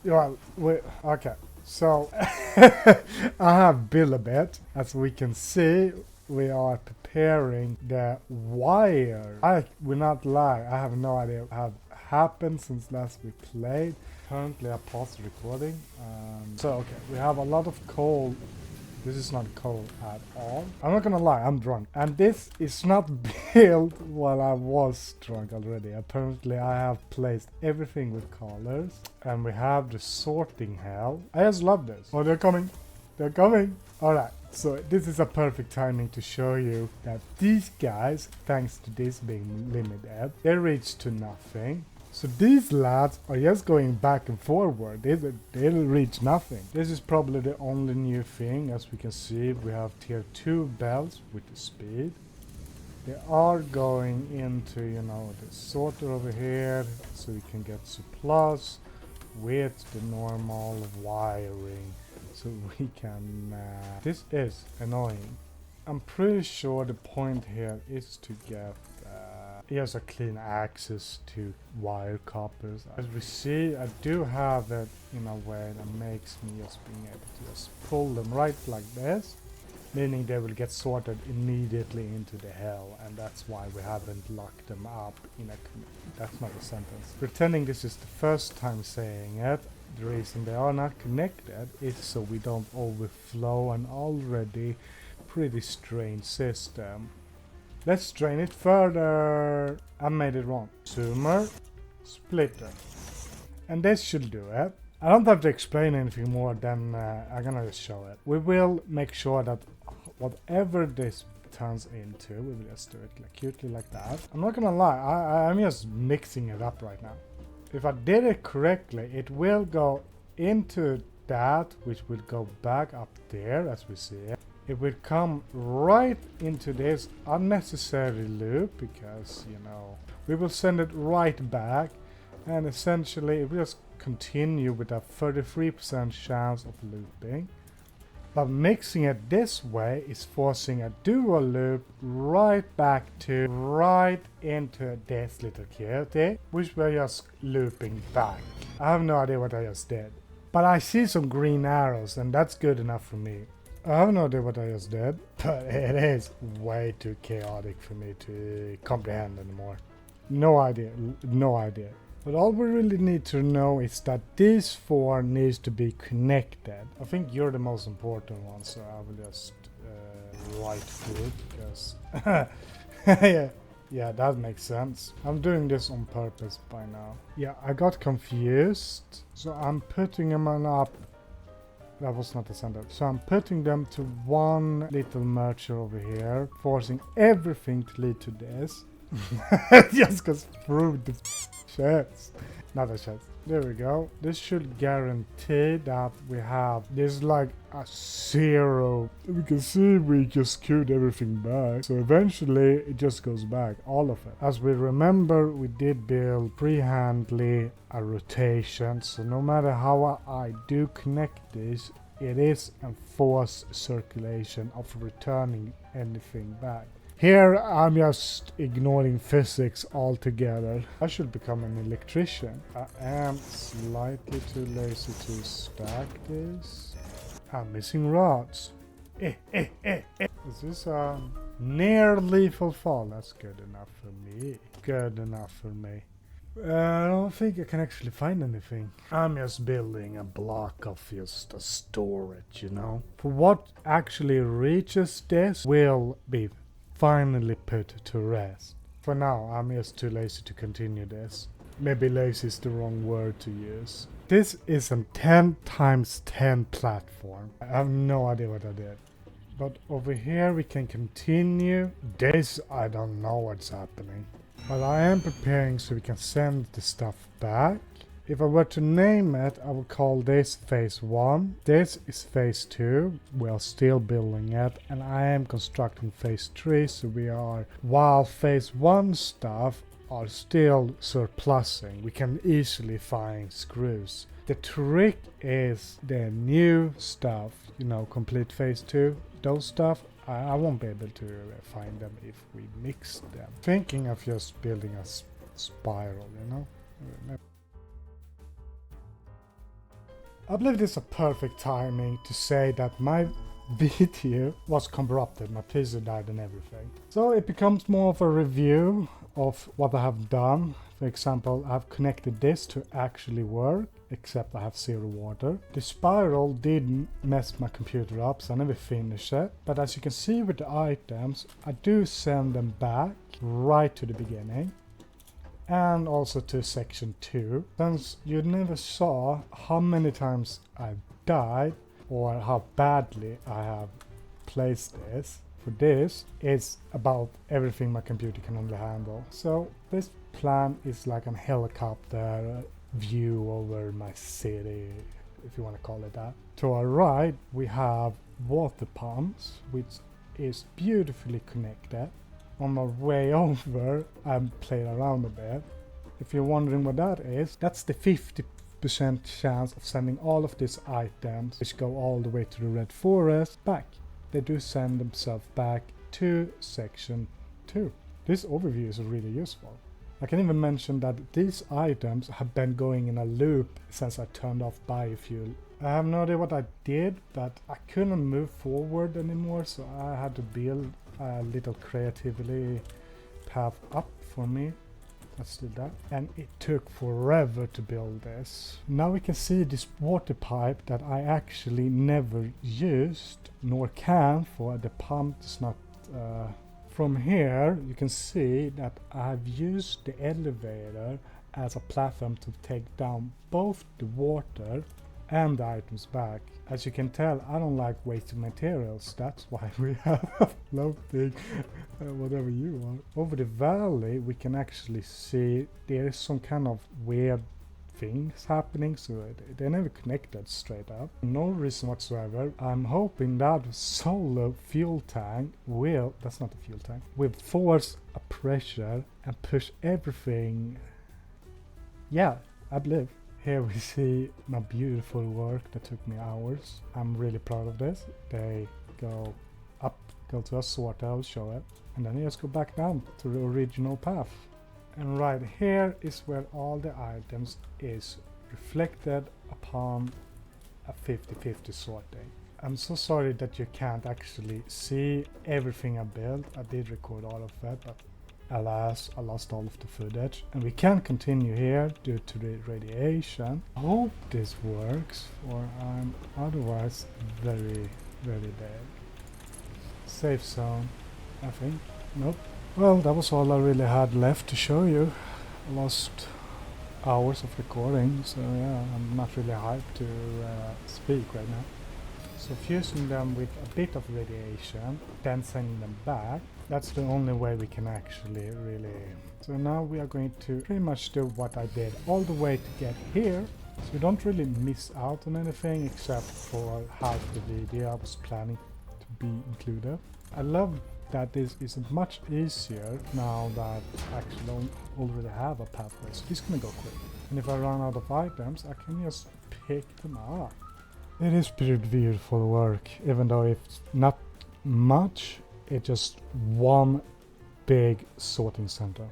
Well, okay. So I have built a bit. As we can see, we are preparing the wire. I will not lie. I have no idea what have happened since last we played. Currently, I paused the recording. So okay, we have a lot of coal. This is not coal at all. I'm not gonna lie, I'm drunk. And this is not built while I was drunk already. Apparently I have placed everything with colors. And we have the sorting hell. I just love this. Oh, they're coming. They're coming. Alright, so this is a perfect timing to show you that these guys, thanks to this being limited, they reach to nothing. So these lads are just going back and forward. They'll reach nothing. This is probably the only new thing. As we can see, we have tier 2 bells with the speed. They are going into, you know, the sorter over here, so we can get surplus with the normal wiring. So we can... this is annoying. I'm pretty sure the point here is to get here's a clean access to wire coppers. As we see, I do have it in a way that makes me just being able to just pull them right like this, meaning they will get sorted immediately into the hell, and that's why we haven't locked them up in a... That's not a sentence. Pretending this is the first time saying it, the reason they are not connected is so we don't overflow an already pretty strained system. Let's drain it further. I made it wrong. Zoomer, splitter. And this should do it. I don't have to explain anything more than I'm gonna just show it. We will make sure that whatever this turns into, we will just do it like cutely like that. I'm not gonna lie, I'm just mixing it up right now. If I did it correctly, it will go into that, which will go back up there as we see it. It will come right into this unnecessary loop because, you know, we will send it right back, and essentially it will just continue with a 33% chance of looping. But mixing it this way is forcing a dual loop right back to right into this little cutie, which we're just looping back. I have no idea what I just did, but I see some green arrows and that's good enough for me. I have no idea what I just did, but it is way too chaotic for me to comprehend anymore. No idea, no idea. But all we really need to know is that these four needs to be connected. I think you're the most important one, so I will just write food because yeah, that makes sense. I'm doing this on purpose by now. Yeah, I got confused, so I'm putting them on up. That was not a sentence. So I'm putting them to one little merger over here, forcing everything to lead to this. Just goes through the chest. Not a chest. There we go. This should guarantee that we have this like a 0. We can see we just queued everything back. So eventually it just goes back, all of it. As we remember, we did build freehandly a rotation. So no matter how I do connect this, it is a forced circulation of returning anything back. Here I'm just ignoring physics altogether. I should become an electrician. I am slightly too lazy to stack this. I'm missing rods. Is this a near lethal fall? That's good enough for me. Good enough for me. I don't think I can actually find anything. I'm just building a block of just a storage, you know. For what actually reaches this will be finally put to rest. For now, I'm just too lazy to continue this. Maybe lazy is the wrong word to use. This is a 10 times 10 platform. I have no idea what I did. But over here we can continue. This, I don't know what's happening. But I am preparing so we can send the stuff back. If I were to name it, I would call this phase 1. This is phase 2. We are still building it. And I am constructing phase 3. So we are, while phase 1 stuff are still surplusing, we can easily find screws. The trick is the new stuff, you know, complete phase 2. Those stuff, I won't be able to find them if we mix them. Thinking of just building a spiral, you know. I believe this is a perfect timing to say that my video was corrupted, my PC died and everything. So it becomes more of a review of what I have done. For example, I've connected this to actually work, except I have 0 water. The spiral did mess my computer up, so I never finished it. But as you can see with the items, I do send them back right to the beginning. And also to section 2. Since you never saw how many times I died, or how badly I have placed this, for this is about everything my computer can only handle. So this plan is like a helicopter view over my city, if you want to call it that. To our right we have water pumps, which is beautifully connected. On my way over I played around a bit. If you're wondering what that is, that's the 50% chance of sending all of these items, which go all the way to the red forest, back. They do send themselves back to section 2. This overview is really useful. I can even mention that these items have been going in a loop since I turned off biofuel. I have no idea what I did, but I couldn't move forward anymore, so I had to build a little creativity path up for me. Let's do that. And it took forever to build this. Now we can see this water pipe that I actually never used, nor can, for the pump is not... From here you can see that I've used the elevator as a platform to take down both the water and the items back. As you can tell, I don't like wasting materials. That's why we have floating whatever you want. Over the valley we can actually see there is some kind of weird things happening, so they're never connected straight up. No reason whatsoever. I'm hoping that solar fuel tank will, that's not a fuel tank, will force a pressure and push everything. Yeah, I believe. Here we see my beautiful work that took me hours. I'm really proud of this. They go up, go to a sort, I'll show it, and then you just go back down to the original path. And right here is where all the items is reflected upon a 50-50 sorting. I'm so sorry that you can't actually see everything I built. I did record all of that, but alas, I lost all of the footage. And we can't continue here due to the radiation. I hope this works, or I'm otherwise very, very dead. Safe zone, I think. Nope. Well, that was all I really had left to show you. I lost hours of recording, so yeah, I'm not really hyped to speak right now. So fusing them with a bit of radiation, then sending them back, that's the only way we can actually really... So now we are going to pretty much do what I did all the way to get here. So you don't really miss out on anything except for half the video I was planning to be included. I love that this is much easier now that I actually already have a pathway, so this is gonna go quick. And if I run out of items, I can just pick them up. It is pretty beautiful work, even though it's not much, it's just one big sorting center.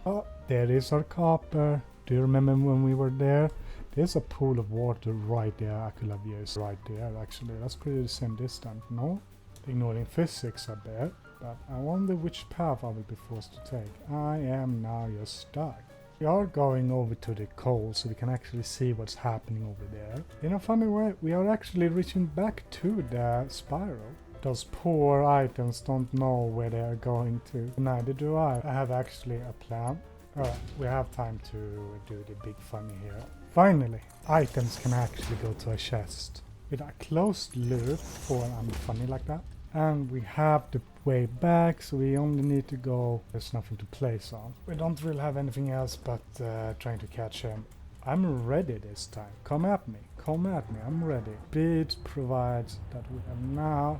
Oh, there is our copper. Do you remember when we were there? There's a pool of water right there. I could have used right there actually. That's pretty the same distance, no? Ignoring physics a bit. But I wonder which path I will be forced to take. I am now just stuck. We are going over to the coal so we can actually see what's happening over there. In a funny way, we are actually reaching back to the spiral. Those poor items don't know where they are going to. Neither do I. I have actually a plan. Alright, we have time to do the big funny here. Finally, items can actually go to a chest. With a closed loop for an funny like that. And we have the way back, so we only need to go. There's nothing to place on. We don't really have anything else but trying to catch him. I'm ready this time. Come at me, I'm ready. Speed provides that we have now.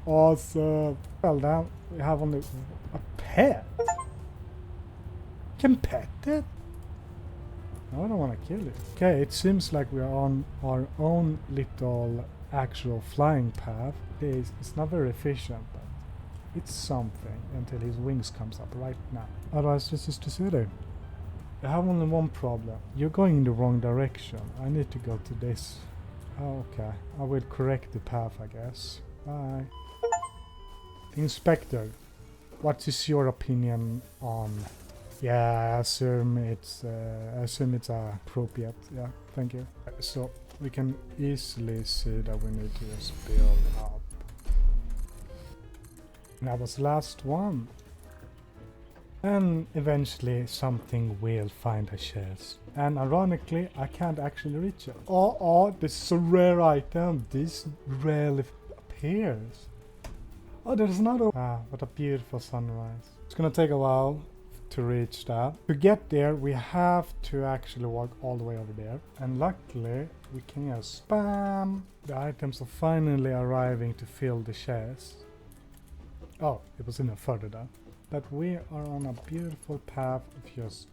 Awesome. Well then, we have only a pet. Can pet it? No, I don't want to kill it. Okay, it seems like we are on our own little actual flying path. It's not very efficient, but it's something until his wings comes up right now. Otherwise, this is the city. I have only one problem. You're going in the wrong direction. I need to go to this. Oh, okay. I will correct the path, I guess. Bye. Inspector, what is your opinion on... Yeah, I assume it's appropriate. Yeah, thank you. So we can easily see that we need to just build up. And that was the last one. And eventually something will find a chest. And ironically, I can't actually reach it. Oh, this is a rare item. This rarely appears. Oh, there's another. Ah, what a beautiful sunrise. It's gonna take a while to reach that. To get there, we have to actually walk all the way over there. And luckily, we can just spam. The items are finally arriving to fill the chest. Oh, it was even further down. But we are on a beautiful path of just...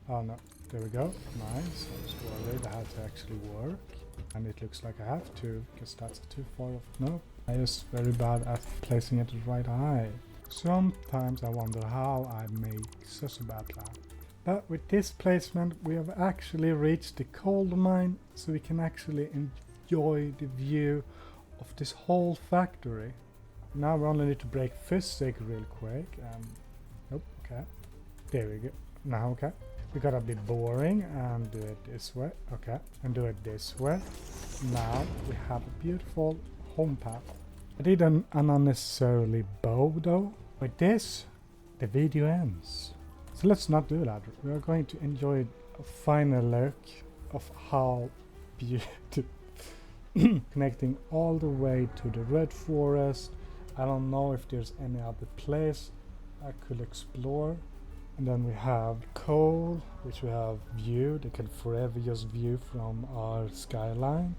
Oh no, there we go. Nice. I was worried that had to actually work. And it looks like I have to, because that's too far off. No, I was very bad at placing it at the right height. Sometimes I wonder how I make such a bad plan. But with this placement, we have actually reached the coal mine, so we can actually enjoy the view of this whole factory. Now we only need to break physics real quick. Nope, okay. There we go. Now, okay. We gotta be boring and do it this way. Okay. And do it this way. Now we have a beautiful home path. I did an unnecessarily bow though. With this, the video ends. So let's not do that. We are going to enjoy a final look of how beautiful connecting all the way to the red forest. I don't know if there's any other place I could explore. And then we have coal, which we have view. They can forever just view from our skyline.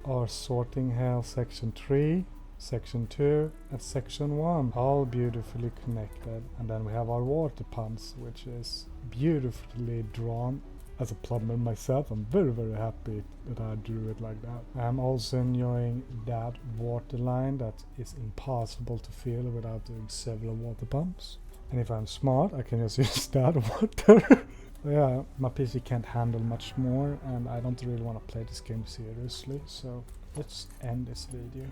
Our sorting hell section 3, section 2 and section 1. All beautifully connected. And then we have our water pumps, which is beautifully drawn. As a plumber myself, I'm very happy that I drew it like that. I'm also enjoying that water line that is impossible to fill without doing several water pumps. And if I'm smart, I can just use that water. Yeah, my PC can't handle much more and I don't really want to play this game seriously, so let's end this video.